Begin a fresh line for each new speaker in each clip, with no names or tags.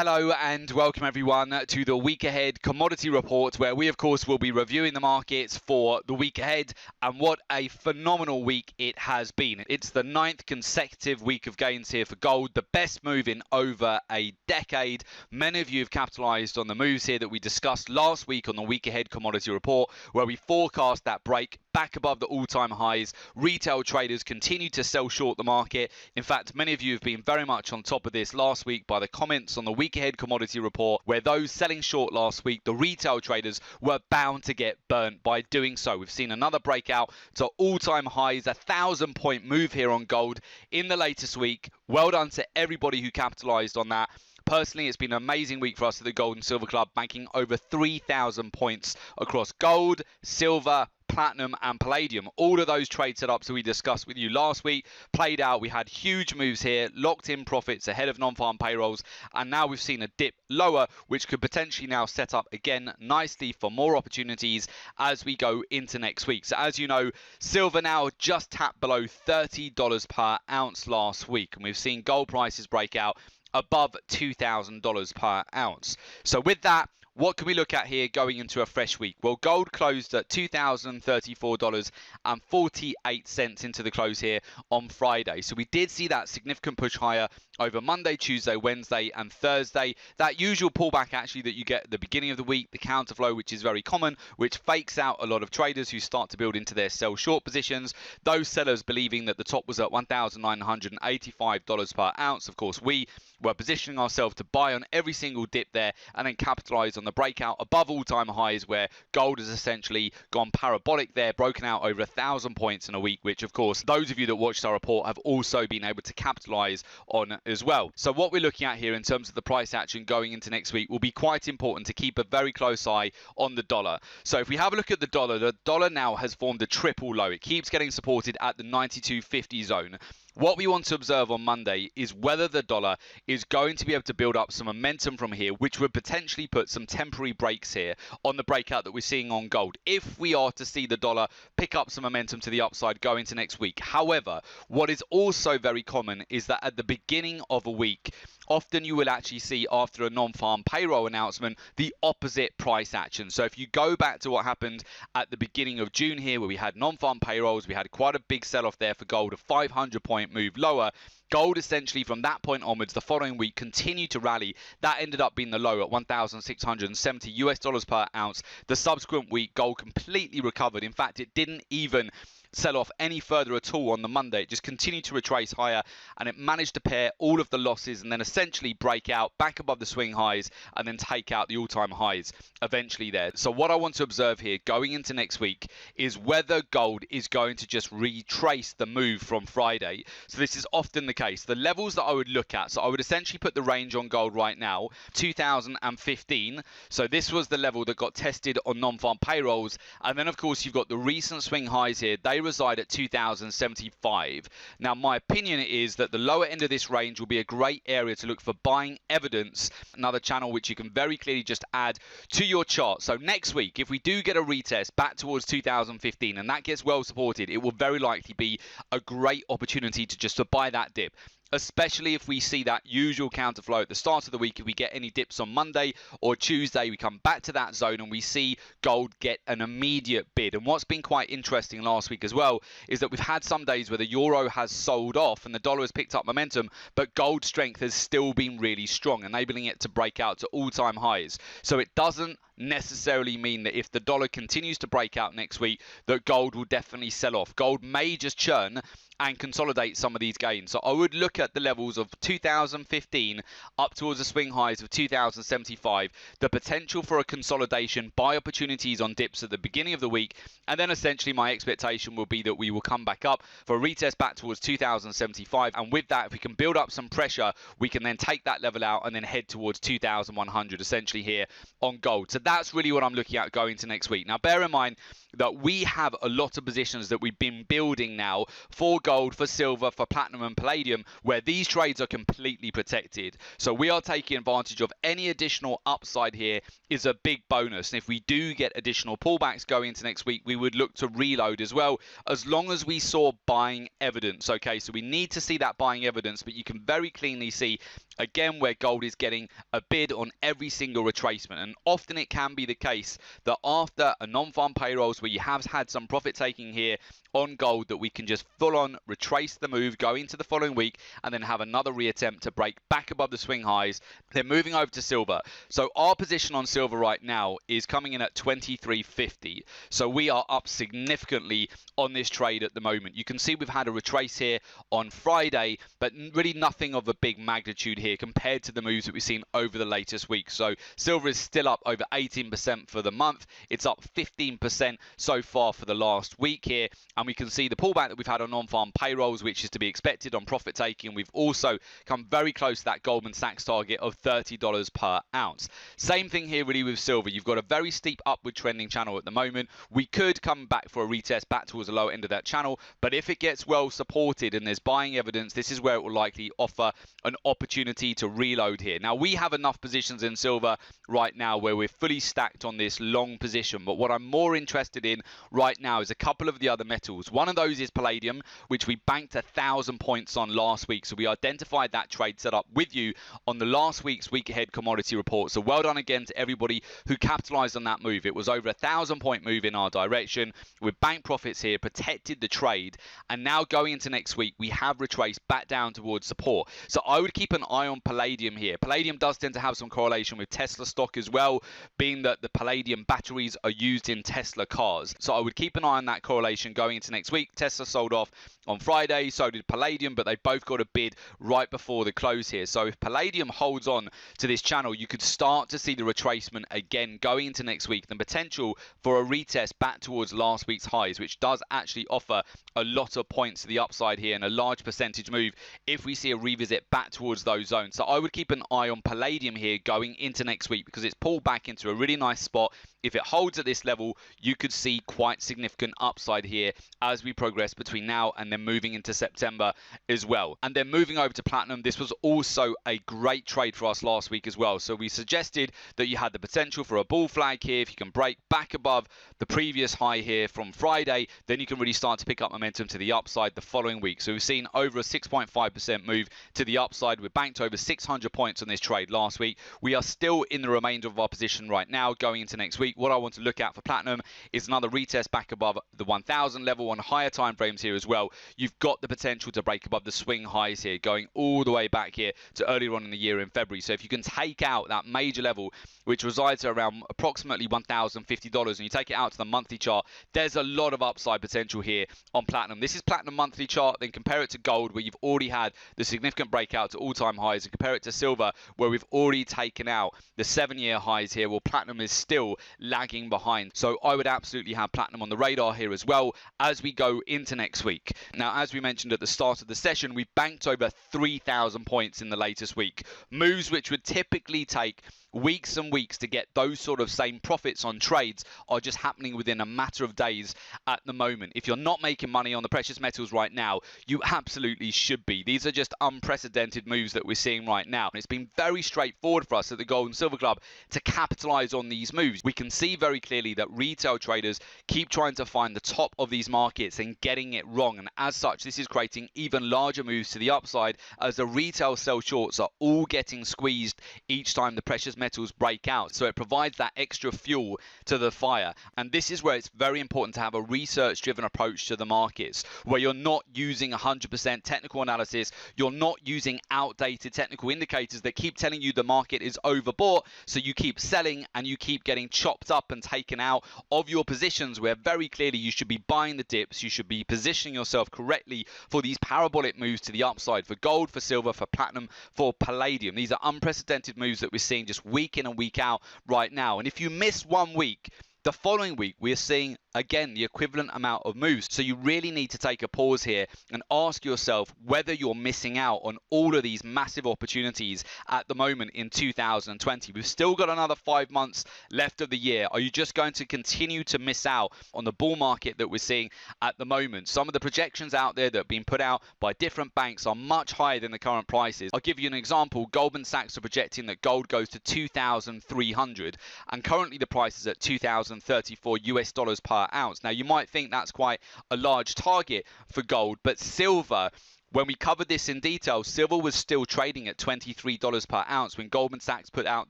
Hello and welcome everyone to the week ahead commodity report, where we of course will be reviewing the markets for the week ahead, and what a phenomenal week it has been. It's the 9th consecutive week of gains here for gold, the best move in over a decade. Many of you have capitalized on the moves here that we discussed last week on the week ahead commodity report, where we forecast that break back above the all-time highs. Retail traders continue to sell short the market. In fact, many of you have been very much on top of this last week by the comments on the week ahead commodity report, where those selling short last week, the retail traders, were bound to get burnt by doing so. We've seen another breakout to all-time highs, 1,000-point move here on gold in the latest week. Well done to everybody who capitalized on that. Personally, it's been an amazing week for us at the Gold and Silver Club, banking over 3,000 points across gold, silver, platinum and palladium. All of those trade setups that we discussed with you last week played out. We had huge moves here, locked in profits ahead of non-farm payrolls, and now we've seen a dip lower, which could potentially now set up again nicely for more opportunities as we go into next week. So as you know, silver now just tapped below $30 per ounce last week, and we've seen gold prices break out above $2,000 per ounce. So with that, what can we look at here going into a fresh week? Well, gold closed at $2,034.48 into the close here on Friday. So we did see that significant push higher over Monday, Tuesday, Wednesday and Thursday. That usual pullback actually that you get at the beginning of the week, the counterflow, which is very common, which fakes out a lot of traders who start to build into their sell short positions. Those sellers believing that the top was at $1,985 per ounce. Of course, we were positioning ourselves to buy on every single dip there and then capitalize on the breakout above all-time highs, where gold has essentially gone parabolic there, broken out over 1,000 points in a week, which of course those of you that watched our report have also been able to capitalize on as well. So what we're looking at here in terms of the price action going into next week will be quite important to keep a very close eye on the dollar. So if we have a look at the dollar now has formed a triple low. It keeps getting supported at the 92.50 zone. What we want to observe on Monday is whether the dollar is going to be able to build up some momentum from here, which would potentially put some temporary breaks here on the breakout that we're seeing on gold, if we are to see the dollar pick up some momentum to the upside going into next week. However, what is also very common is that at the beginning of a week, often you will actually see after a non-farm payroll announcement the opposite price action. So if you go back to what happened at the beginning of June here, where we had non-farm payrolls, we had quite a big sell-off there for gold, a 500-point move lower. Gold essentially from that point onwards, the following week, continued to rally. That ended up being the low at $1,670 per ounce. The subsequent week, gold completely recovered. In fact, it didn't even sell off any further at all on the Monday. It just continued to retrace higher, and it managed to pair all of the losses and then essentially break out back above the swing highs and then take out the all-time highs eventually there. So what I want to observe here going into next week is whether gold is going to just retrace the move from Friday. So this is often the case. The levels that I would look at, so I would essentially put the range on gold right now, 2015. So this was the level that got tested on non-farm payrolls, and then of course you've got the recent swing highs here. They reside at 2075. Now my opinion is that the lower end of this range will be a great area to look for buying evidence, another channel which you can very clearly just add to your chart. So next week, if we do get a retest back towards 2015 and that gets well supported, it will very likely be a great opportunity to buy that dip, especially if we see that usual counterflow at the start of the week. If we get any dips on Monday or Tuesday, we come back to that zone and we see gold get an immediate bid. And what's been quite interesting last week as well is that we've had some days where the euro has sold off and the dollar has picked up momentum, but gold strength has still been really strong, enabling it to break out to all-time highs. So it doesn't necessarily mean that if the dollar continues to break out next week that gold will definitely sell off. Gold may just churn and consolidate some of these gains. So I would look at the levels of 2015 up towards the swing highs of 2075, the potential for a consolidation, buy opportunities on dips at the beginning of the week, and then essentially my expectation will be that we will come back up for a retest back towards 2075, and with that, if we can build up some pressure, we can then take that level out and then head towards 2100 essentially here on gold. So that's really what I'm looking at going to next week. Now bear in mind that we have a lot of positions that we've been building now for gold, for silver, for platinum and palladium, where these trades are completely protected. So we are taking advantage of any additional upside here is a big bonus. And if we do get additional pullbacks going into next week, we would look to reload as well, as long as we saw buying evidence. Okay, so we need to see that buying evidence, but you can very cleanly see again, where gold is getting a bid on every single retracement. And often it can be the case that after a non-farm payrolls where you have had some profit taking here on gold, that we can just full on retrace the move, go into the following week, and then have another reattempt to break back above the swing highs. Then moving over to silver. So our position on silver right now is coming in at 23.50. So we are up significantly on this trade at the moment. You can see we've had a retrace here on Friday, but really nothing of a big magnitude here compared to the moves that we've seen over the latest week. So silver is still up over 18% for the month. It's up 15% so far for the last week here. And we can see the pullback that we've had on non-farm payrolls, which is to be expected on profit taking. We've also come very close to that Goldman Sachs target of $30 per ounce. Same thing here really with silver. You've got a very steep upward trending channel at the moment. We could come back for a retest back towards the lower end of that channel, but if it gets well supported and there's buying evidence, this is where it will likely offer an opportunity to reload here. Now, we have enough positions in silver right now where we're fully stacked on this long position, but what I'm more interested in right now is a couple of the other metals. One of those is palladium, which we banked 1,000 points on last week. So we identified that trade setup with you on the last week's week ahead commodity report. So well done again to everybody who capitalized on that move. It was over 1,000 point move in our direction with bank profits here, protected the trade. And now going into next week, we have retraced back down towards support. So I would keep an eye on palladium here. Palladium does tend to have some correlation with Tesla stock as well, being that the palladium batteries are used in Tesla cars. So I would keep an eye on that correlation going into next week. Tesla sold off on Friday, so did palladium, but they both got a bid right before the close here. So if palladium holds on to this channel, you could start to see the retracement again going into next week, the potential for a retest back towards last week's highs, which does actually offer a lot of points to the upside here and a large percentage move if we see a revisit back towards those zones. So I would keep an eye on palladium here going into next week because it's pulled back into a really nice spot. If it holds at this level, you could see quite significant upside here as we progress between now and then moving into September as well. And then moving over to platinum, this was also a great trade for us last week as well. So we suggested that you had the potential for a bull flag here. If you can break back above the previous high here from Friday, then you can really start to pick up momentum to the upside the following week. So we've seen over a 6.5% move to the upside. We banked over 600 points on this trade last week. We are still in the remainder of our position right now going into next week. What I want to look at for platinum is another retest back above the 1,000 level on higher time frames here as well. You've got the potential to break above the swing highs here, going all the way back here to earlier on in the year in February. So if you can take out that major level, which resides around approximately $1,050, and you take it out to the monthly chart, there's a lot of upside potential here on platinum. This is platinum monthly chart, then compare it to gold, where you've already had the significant breakout to all-time highs, and compare it to silver, where we've already taken out the 7-year highs here. Well, platinum is still lagging behind. So I would absolutely have platinum on the radar here as well as we go into next week. Now, as we mentioned at the start of the session, we banked over 3,000 points in the latest week. Moves which would typically take weeks and weeks to get those sort of same profits on trades are just happening within a matter of days at the moment. If you're not making money on the precious metals right now, you absolutely should be. These are just unprecedented moves that we're seeing right now. And it's been very straightforward for us at the Gold and Silver Club to capitalize on these moves. We can see very clearly that retail traders keep trying to find the top of these markets and getting it wrong. And as such, this is creating even larger moves to the upside as the retail sell shorts are all getting squeezed each time the precious metals break out. So it provides that extra fuel to the fire. And this is where it's very important to have a research-driven approach to the markets, where you're not using 100% technical analysis. You're not using outdated technical indicators that keep telling you the market is overbought. So you keep selling and you keep getting chopped up and taken out of your positions, where very clearly you should be buying the dips. You should be positioning yourself correctly for these parabolic moves to the upside for gold, for silver, for platinum, for palladium. These are unprecedented moves that we're seeing just week in and week out right now. And if you miss 1 week, the following week we're seeing again the equivalent amount of moves. So you really need to take a pause here and ask yourself whether you're missing out on all of these massive opportunities at the moment in 2020. We've still got another 5 months left of the year. Are you just going to continue to miss out on the bull market that we're seeing at the moment? Some of the projections out there that have been put out by different banks are much higher than the current prices. I'll give you an example. Goldman Sachs are projecting that gold goes to 2,300 and currently the price is at 2,034 US dollars per ounce. Now, you might think that's quite a large target for gold, but silver When we covered this in detail, silver was still trading at $23 per ounce when Goldman Sachs put out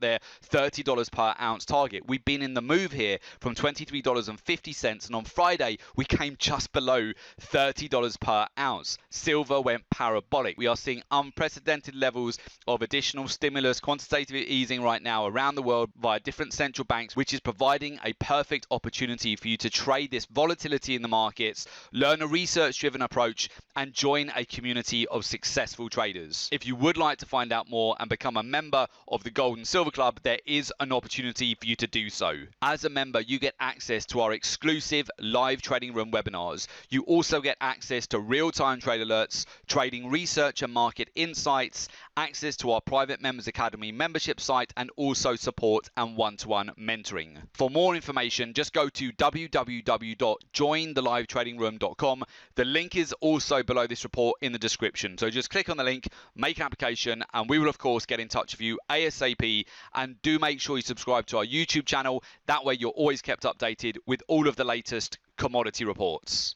their $30 per ounce target. We've been in the move here from $23.50, and on Friday we came just below $30 per ounce. Silver went parabolic. We are seeing unprecedented levels of additional stimulus, quantitative easing right now around the world via different central banks, which is providing a perfect opportunity for you to trade this volatility in the markets, learn a research-driven approach, and join a community of successful traders. If you would like to find out more and become a member of the Gold and Silver Club, there is an opportunity for you to do so. As a member, you get access to our exclusive live trading room webinars. You also get access to real-time trade alerts, trading research and market insights, access to our private Members Academy membership site, and also support and one-to-one mentoring. For more information, just go to www.jointhelivetradingroom.com. The link is also below this report in the description. So just click on the link, make an application, and we will of course get in touch with you ASAP. And do make sure you subscribe to our YouTube channel. That way you're always kept updated with all of the latest commodity reports.